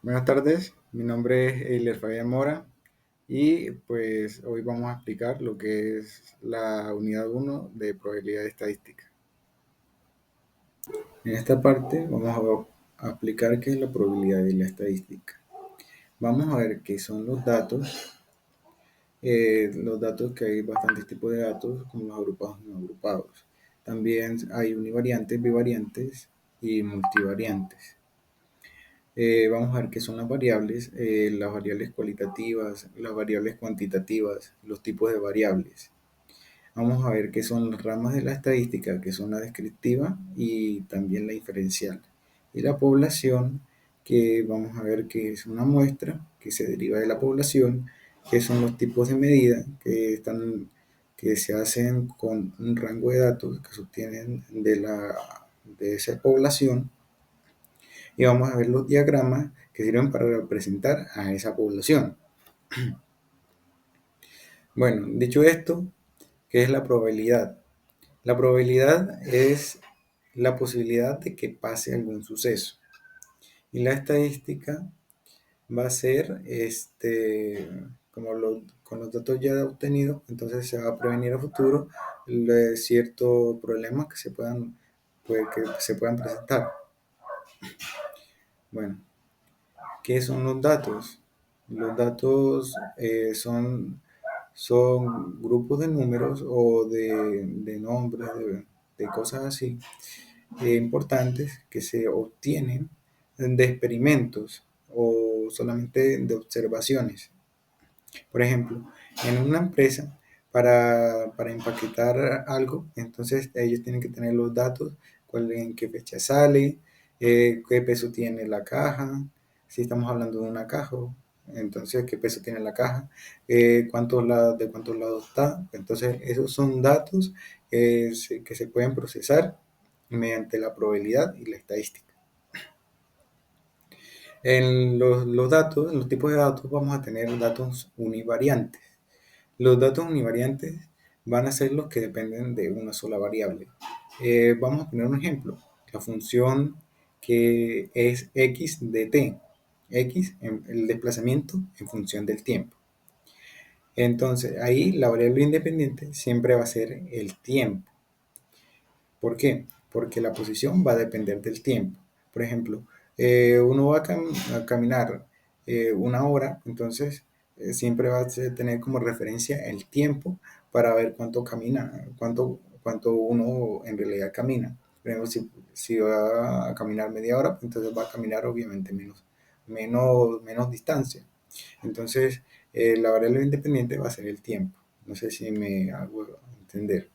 Buenas tardes, mi nombre es Eiler Fabián Mora y pues hoy vamos a explicar lo que es la unidad uno de probabilidad estadística. En esta parte vamos a aplicar qué es la probabilidad y la estadística. Vamos a ver qué son los datos que hay bastantes tipos de datos como los agrupados y no agrupados. También hay univariantes, bivariantes y multivariantes. Vamos a ver qué son las variables cualitativas, las variables cuantitativas, los tipos de variables. Vamos a ver qué son las ramas de la estadística, que son la descriptiva y también la inferencial. Y la población, que vamos a ver que es una muestra que se deriva de la población, que son los tipos de medida que se hacen con un rango de datos que se obtienen de esa población, y vamos a ver los diagramas que sirven para representar a esa población. Bueno, dicho esto, ¿qué es la probabilidad? La probabilidad es la posibilidad de que pase algún suceso. Y la estadística va a ser, con los datos ya obtenidos, entonces se va a prevenir a futuro ciertos problemas que se puedan presentar. Bueno, ¿qué son los datos? Los datos son grupos de números o de nombres, de cosas así, importantes que se obtienen de experimentos o solamente de observaciones. Por ejemplo, en una empresa, para empaquetar algo, entonces ellos tienen que tener los datos, en qué fecha sale, qué peso tiene la caja, si estamos hablando de una caja, entonces qué peso tiene la caja, de cuántos lados está. Entonces esos son datos que se pueden procesar mediante la probabilidad y la estadística. En los tipos de datos, vamos a tener datos univariantes. Los datos univariantes van a ser los que dependen de una sola variable. Vamos a poner un ejemplo. La función que es x de t. El desplazamiento en función del tiempo. Entonces, ahí la variable independiente siempre va a ser el tiempo. ¿Por qué? Porque la posición va a depender del tiempo. Por ejemplo, uno va a caminar una hora, entonces siempre va a tener como referencia el tiempo para ver cuánto camina, cuánto uno en realidad camina. Por ejemplo, si va a caminar media hora, entonces va a caminar obviamente menos distancia. Entonces, la variable independiente va a ser el tiempo. No sé si me hago entender.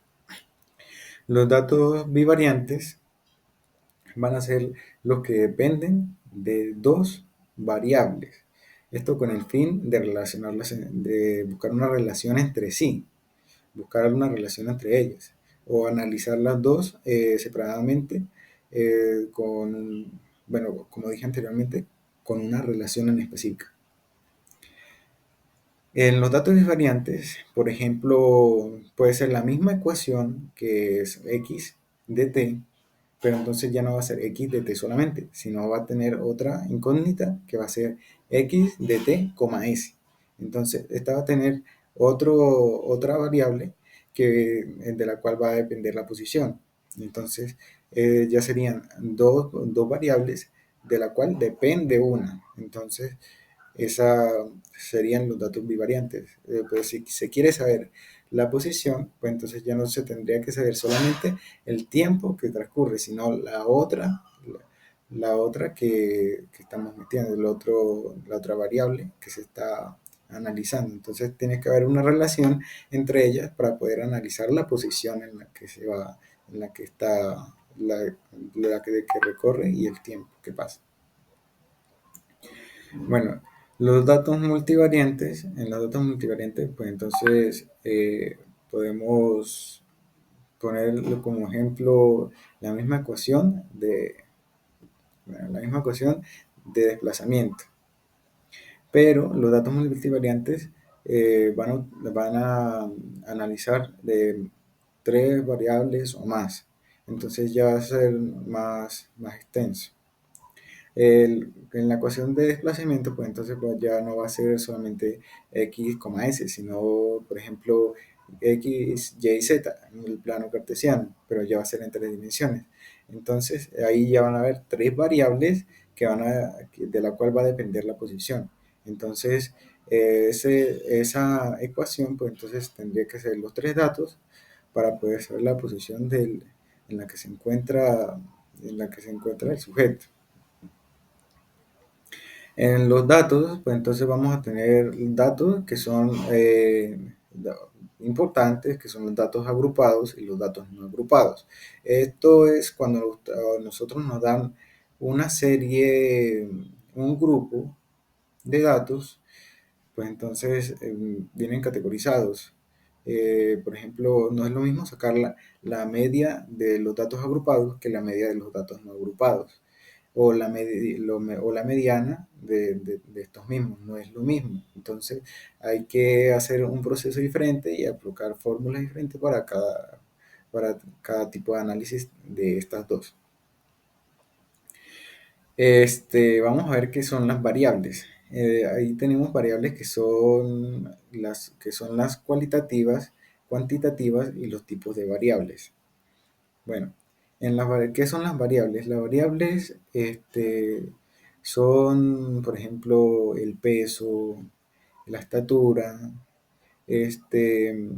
Los datos bivariantes van a ser los que dependen de dos variables. Esto con el fin de relacionarlas, de buscar una relación entre sí, buscar una relación entre ellas, o analizar las dos separadamente bueno, como dije anteriormente, con una relación en específica. En los datos bivariantes, por ejemplo, puede ser la misma ecuación que es x de t, pero entonces ya no va a ser x de t solamente, sino va a tener otra incógnita que va a ser x de t, s. Entonces, esta va a tener otra variable de la cual va a depender la posición. Entonces, ya serían dos variables de la cual depende una. Entonces, esa serían los datos bivariantes. Pues si se quiere saber la posición, pues entonces ya no se tendría que saber solamente el tiempo que transcurre, sino la otra que estamos metiendo, la otra variable que se está analizando. Entonces tiene que haber una relación entre ellas para poder analizar la posición en la que se va, en la que está, que recorre y el tiempo que pasa. Bueno, en los datos multivariantes, pues entonces podemos poner como ejemplo la misma ecuación la misma ecuación de desplazamiento. Pero los datos multivariantes van a analizar de tres variables o más. Entonces ya va a ser más extenso. En la ecuación de desplazamiento, pues entonces pues, ya no va a ser solamente x, s, sino, por ejemplo, x, y, z en el plano cartesiano, pero ya va a ser en tres dimensiones. Entonces, ahí ya van a haber tres variables de la cual va a depender la posición. Entonces, esa ecuación, pues entonces tendría que ser los tres datos para poder saber la posición en la que se encuentra, el sujeto. En los datos, pues entonces vamos a tener datos que son importantes, que son los datos agrupados y los datos no agrupados. Esto es cuando nosotros nos dan una serie, un grupo de datos, pues entonces vienen categorizados. Por ejemplo, no es lo mismo sacar la media de los datos agrupados que la media de los datos no agrupados o la mediana de estos mismos, no es lo mismo. Entonces hay que hacer un proceso diferente y aplicar fórmulas diferentes para cada tipo de análisis de estas dos. Vamos a ver qué son las variables. Ahí tenemos variables que son las cualitativas, cuantitativas y los tipos de variables. Bueno, ¿qué son las variables? Las variables son, por ejemplo, el peso, la estatura, este,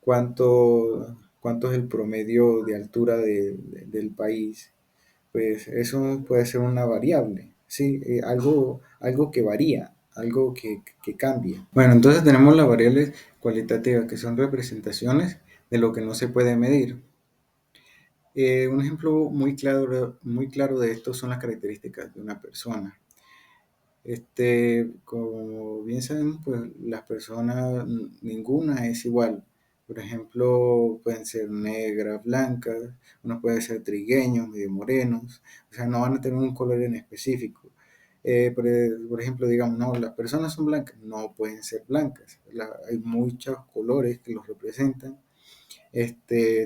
cuánto es el promedio de altura del país. Pues eso puede ser una variable, ¿sí? Algo que varía, algo que cambia. Bueno, entonces tenemos las variables cualitativas, que son representaciones de lo que no se puede medir. Un ejemplo muy claro de esto son las características de una persona. Como bien sabemos, pues las personas, ninguna es igual. Por ejemplo, pueden ser negras, blancas, unos pueden ser trigueños, medio morenos, o sea, no van a tener un color en específico. Por ejemplo, digamos, no, las personas son blancas, no pueden ser blancas. Hay muchos colores que los representan.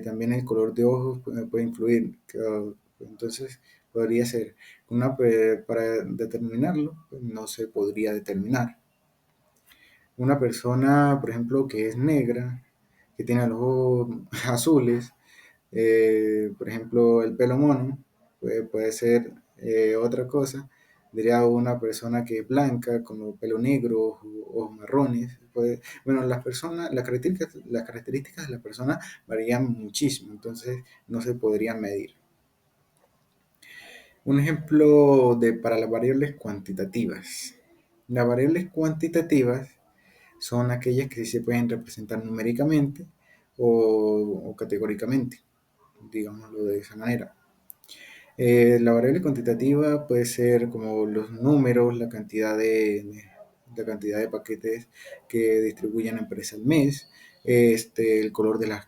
También el color de ojos puede influir. Entonces, podría ser para determinarlo, pues, no se podría determinar. Una persona, por ejemplo, que es negra, que tiene los ojos azules, por ejemplo, el pelo mono, puede ser otra cosa. Diría una persona que es blanca, como pelo negro, ojos marrones. Bueno, las características de la persona varían muchísimo, entonces no se podrían medir. Un ejemplo para las variables cuantitativas. Las variables cuantitativas son aquellas que sí se pueden representar numéricamente o categóricamente, digámoslo de esa manera. La variable cuantitativa puede ser como los números, la cantidad de paquetes que distribuye la empresa al mes, el color de las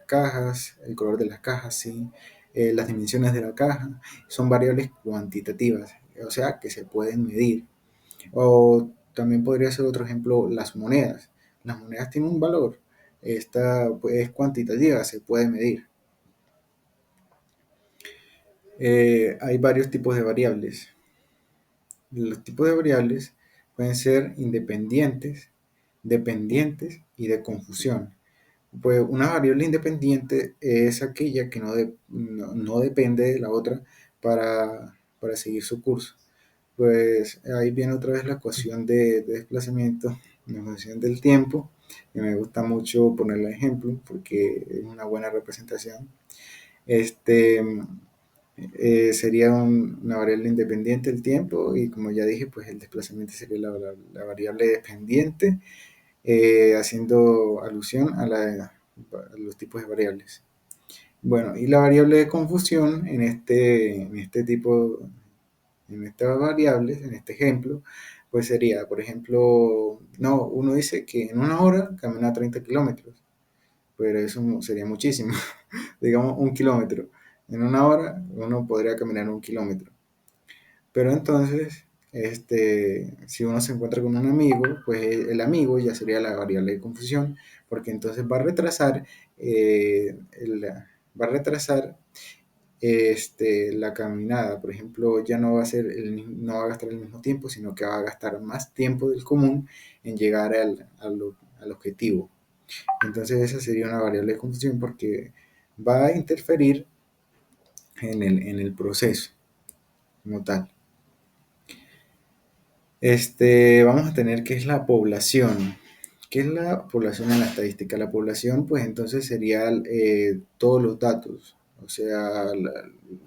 cajas, el color de las cajas, sí, las dimensiones de la caja, son variables cuantitativas, o sea, que se pueden medir. O también podría ser otro ejemplo, las monedas. Las monedas tienen un valor, esta pues, es cuantitativa, se puede medir. Hay varios tipos de variables. Los tipos de variables pueden ser independientes, dependientes y de confusión. Pues una variable independiente es aquella que no depende de la otra para seguir su curso. Pues ahí viene otra vez la ecuación de desplazamiento en función del tiempo, que me gusta mucho ponerle ejemplo porque es una buena representación. Este, Sería una variable independiente el tiempo y como ya dije, pues el desplazamiento sería la variable dependiente, haciendo alusión a los tipos de variables. Bueno, y la variable de confusión en estas variables, en este ejemplo, pues sería, por ejemplo, no, uno dice que en una hora camina 30 kilómetros, pero eso sería muchísimo. Digamos 1 kilómetro. En una hora uno podría caminar 1 kilómetro. Pero entonces, si uno se encuentra con un amigo, pues el amigo ya sería la variable de confusión, porque entonces va a retrasar la caminada, por ejemplo, ya no va a ser no va a gastar el mismo tiempo, sino que va a gastar más tiempo del común en llegar al objetivo. Entonces esa sería una variable de confusión porque va a interferir en el proceso como tal. Vamos a tener que es la población. ¿Qué es la población en la estadística? La población, pues entonces sería todos los datos, o sea,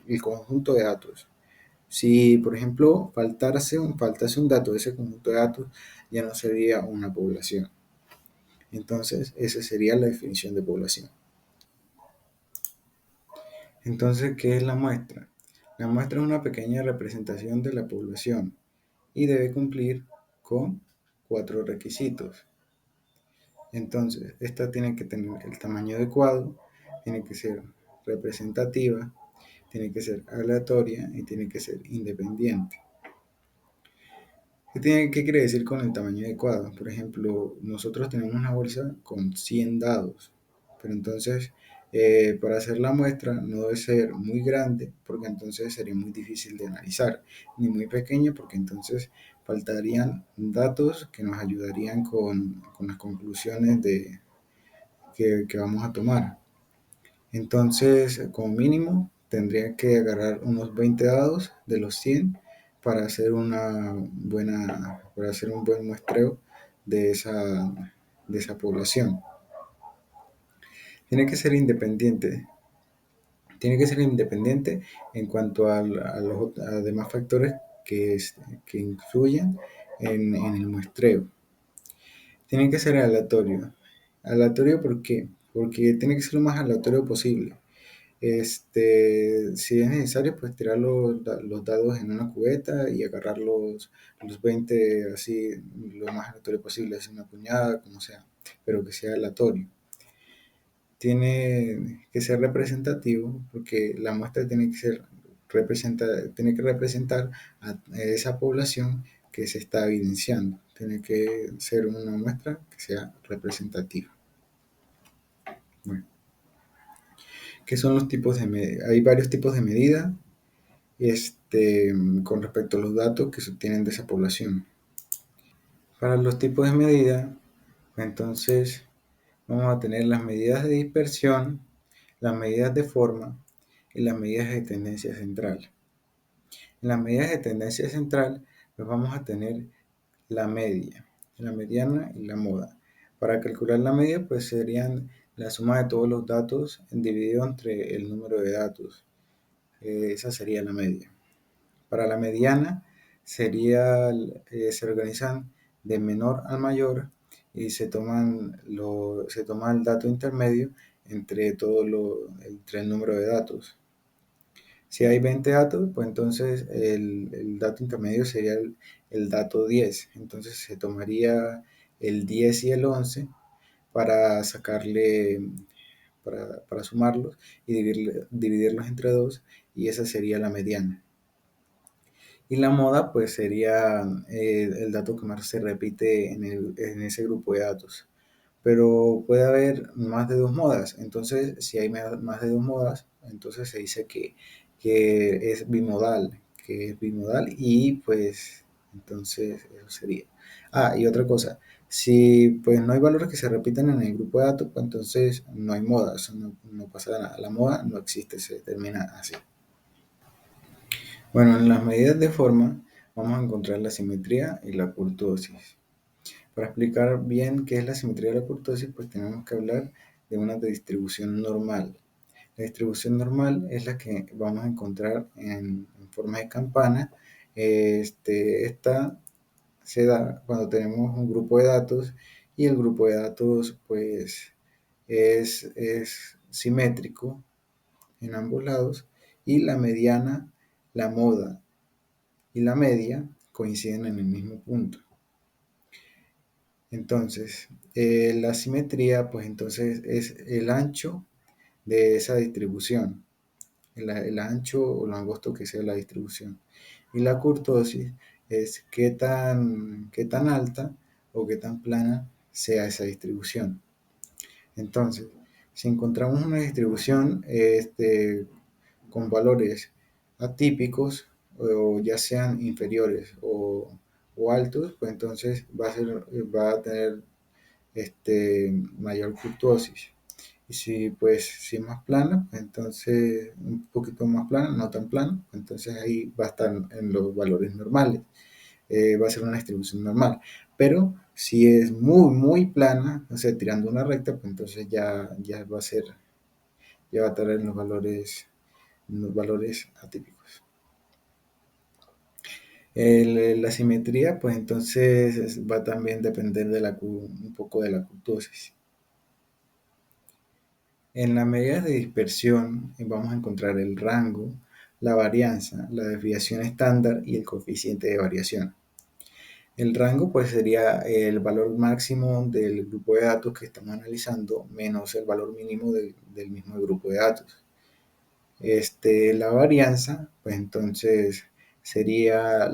el conjunto de datos. Si, por ejemplo, faltase un dato de ese conjunto de datos, ya no sería una población. Entonces, esa sería la definición de población. Entonces, ¿qué es la muestra? La muestra es una pequeña representación de la población y debe cumplir con 4 requisitos. Entonces, esta tiene que tener el tamaño adecuado, tiene que ser representativa, tiene que ser aleatoria y tiene que ser independiente. ¿Qué quiere decir con el tamaño adecuado? Por ejemplo, nosotros tenemos una bolsa con 100 dados, pero entonces para hacer la muestra no debe ser muy grande porque entonces sería muy difícil de analizar, ni muy pequeña porque entonces faltarían datos que nos ayudarían con las conclusiones que vamos a tomar. Entonces, como mínimo, tendría que agarrar unos 20 dados de los 100 para hacer un buen muestreo de de esa población. Tiene que ser independiente. Tiene que ser independiente en cuanto a demás factores que influyen en el muestreo. Tiene que ser aleatorio. ¿Aleatorio por qué? Porque tiene que ser lo más aleatorio posible. Si es necesario, pues tirar los dados en una cubeta y agarrar los 20 así lo más aleatorio posible, así una puñada, como sea, pero que sea aleatorio. Tiene que ser representativo porque la muestra tiene que representar a esa población que se está evidenciando. Tiene que ser una muestra que sea representativa. Bueno, ¿qué son los tipos de medida? Hay varios tipos de medida con respecto a los datos que se obtienen de esa población. Para los tipos de medida, entonces vamos a tener las medidas de dispersión, las medidas de forma y las medidas de tendencia central. En las medidas de tendencia central, pues vamos a tener la media, la mediana y la moda. Para calcular la media, pues serían la suma de todos los datos dividido entre el número de datos. Esa sería la media. Para la mediana se organizan de menor a mayor y se toma el dato intermedio entre el número de datos. Si hay 20 datos, pues entonces el dato intermedio sería el dato 10. Entonces se tomaría el 10 y el 11 para para sumarlos y dividirlos entre 2 y esa sería la mediana. Y la moda, pues sería el dato que más se repite en ese grupo de datos. Pero puede haber más de 2 modas. Entonces, si hay más de 2 modas, entonces se dice que es bimodal, y pues entonces eso sería. Ah, y otra cosa, si pues no hay valores que se repiten en el grupo de datos, pues entonces no hay modas, no pasa nada. La moda no existe, se determina así. Bueno, en las medidas de forma vamos a encontrar la simetría y la kurtosis. Para explicar bien qué es la simetría y la kurtosis, pues tenemos que hablar de una distribución normal. La distribución normal es la que vamos a encontrar en forma de campana. Esta se da cuando tenemos un grupo de datos y el grupo de datos pues es simétrico en ambos lados y la mediana, la moda y la media coinciden en el mismo punto. Entonces, la simetría, pues entonces es el ancho de esa distribución, el ancho o lo angosto que sea la distribución. Y la kurtosis es qué tan alta o qué tan plana sea esa distribución. Entonces, si encontramos una distribución con valores atípicos o ya sean inferiores o altos, pues entonces va a tener mayor kurtosis. Y si es más plana, pues entonces un poquito más plana, no tan plana, pues entonces ahí va a estar en los valores normales, va a ser una distribución normal. Pero si es muy plana, o sea, tirando una recta, pues entonces ya va a estar en los valores atípicos. La simetría, pues entonces va a también depender un poco de la kurtosis. En la medida de dispersión vamos a encontrar el rango, la varianza, la desviación estándar y el coeficiente de variación. El rango pues sería el valor máximo del grupo de datos que estamos analizando menos el valor mínimo del mismo grupo de datos. La varianza pues entonces sería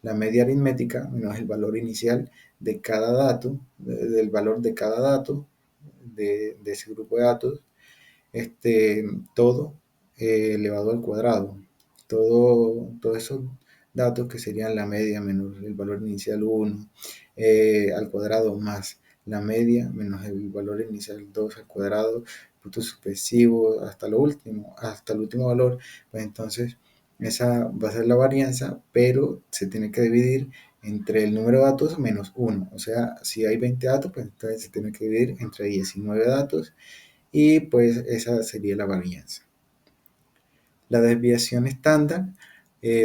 la media aritmética menos el valor inicial de cada dato, del valor de cada dato de ese grupo de datos, este, todo elevado al cuadrado. Todos esos datos que serían la media menos el valor inicial 1 al cuadrado más la media menos el valor inicial 2 al cuadrado, puntos sucesivos hasta el último valor, pues entonces esa va a ser la varianza, pero se tiene que dividir entre el número de datos menos 1. O sea, si hay 20 datos, pues entonces se tiene que dividir entre 19 datos y pues esa sería la varianza. La desviación estándar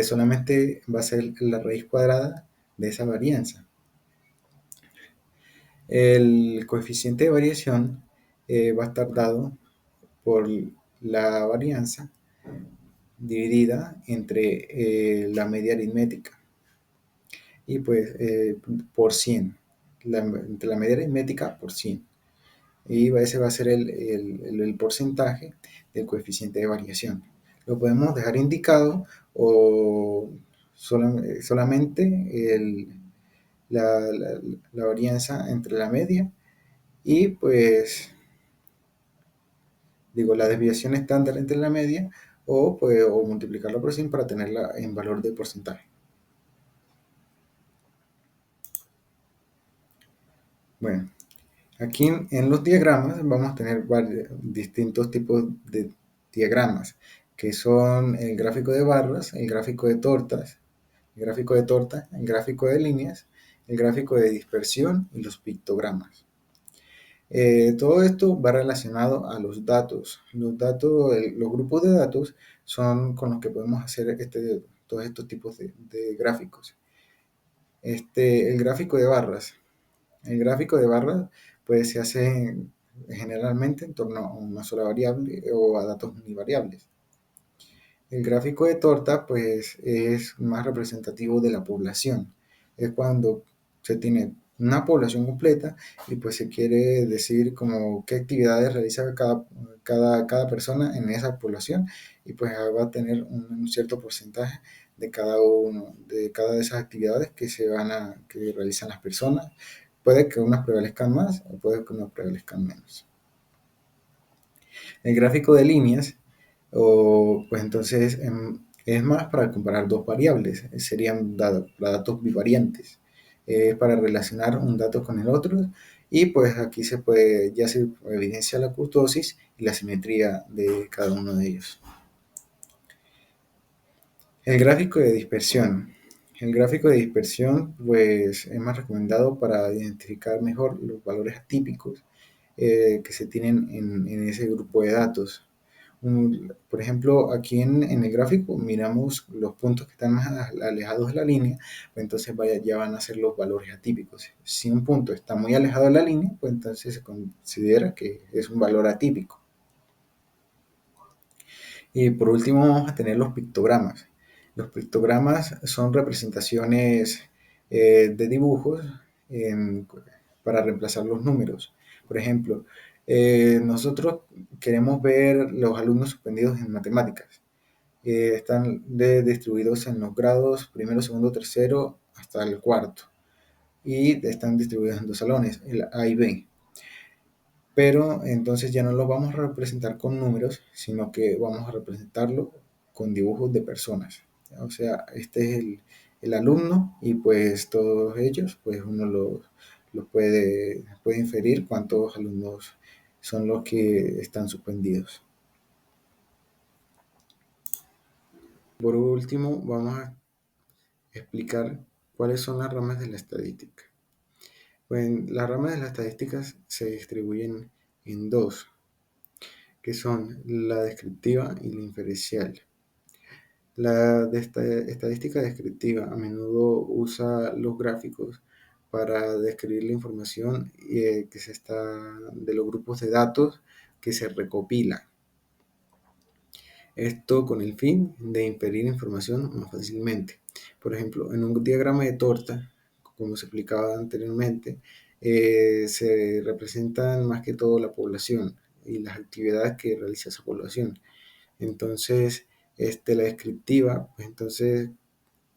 solamente va a ser la raíz cuadrada de esa varianza. El coeficiente de variación va a estar dado por la varianza dividida entre la media aritmética y pues por 100, entre la media aritmética por 100. Y ese va a ser el porcentaje del coeficiente de variación. Lo podemos dejar indicado o solamente la varianza entre la media y pues digo la desviación estándar entre la media o multiplicarlo por 100 para tenerla en valor de porcentaje. Bueno, aquí en los diagramas vamos a tener distintos tipos de diagramas, que son el gráfico de barras, el gráfico de tortas, el gráfico de torta, el gráfico de líneas, el gráfico de dispersión y los pictogramas. Todo esto va relacionado a los datos. Los grupos de datos son con los que podemos hacer todos estos tipos de gráficos. El gráfico de barras. El gráfico de barras pues, se hace generalmente en torno a una sola variable o a datos univariables. El gráfico de torta pues, es más representativo de la población. Es cuando se tiene una población completa y pues se quiere decir como qué actividades realiza cada persona en esa población y pues va a tener un cierto porcentaje de cada de esas actividades que realizan las personas. Puede que unas prevalezcan más o puede que unas prevalezcan menos. El gráfico de líneas, pues entonces es más para comparar dos variables, serían datos bivariantes, para relacionar un dato con el otro y pues aquí ya se evidencia la kurtosis y la simetría de cada uno de ellos. El gráfico de dispersión. El gráfico de dispersión pues, es más recomendado para identificar mejor los valores atípicos que se tienen en ese grupo de datos. Por ejemplo, aquí en el gráfico miramos los puntos que están más alejados de la línea, pues entonces ya van a ser los valores atípicos. Si un punto está muy alejado de la línea, pues entonces se considera que es un valor atípico. Y por último vamos a tener los pictogramas. Los pictogramas son representaciones de dibujos para reemplazar los números. Por ejemplo, nosotros queremos ver los alumnos suspendidos en matemáticas. Están distribuidos en los grados primero, segundo, tercero hasta el cuarto. Y están distribuidos en dos salones, el A y B. Pero entonces ya no lo vamos a representar con números, sino que vamos a representarlo con dibujos de personas. O sea, este es el alumno y pues todos ellos, pues uno los puede inferir cuántos alumnos son los que están suspendidos. Por último, vamos a explicar cuáles son las ramas de la estadística. Pues las ramas de las estadísticas se distribuyen en dos, que son la descriptiva y la inferencial. La estadística descriptiva a menudo usa los gráficos para describir la información que se está de los grupos de datos que se recopilan. Esto con el fin de inferir información más fácilmente. Por ejemplo, en un diagrama de torta, como se explicaba anteriormente, se representan más que todo la población y las actividades que realiza esa población. Entonces, la descriptiva, pues entonces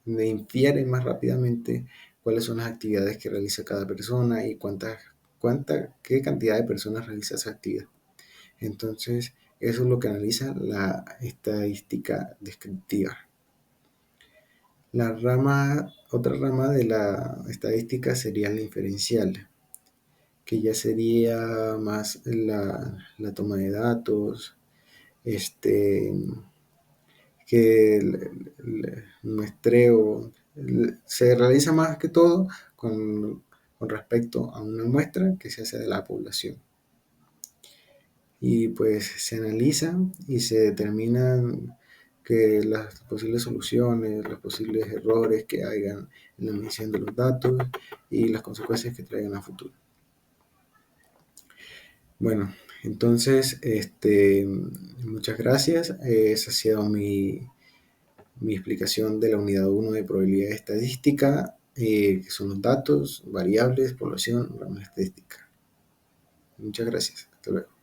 me infiere más rápidamente cuáles son las actividades que realiza cada persona y qué cantidad de personas realiza esa actividad. Entonces, eso es lo que analiza la estadística descriptiva. Otra rama de la estadística sería la inferencial, que ya sería más la toma de datos, que el muestreo se realiza más que todo con respecto a una muestra que se hace de la población. Y pues se analiza y se determinan que las posibles soluciones, los posibles errores que hayan en la medición de los datos y las consecuencias que traigan a futuro. Bueno, entonces, muchas gracias. Esa ha sido mi explicación de la unidad 1 de probabilidad estadística, que son los datos, variables, población, rama estadística. Muchas gracias. Hasta luego.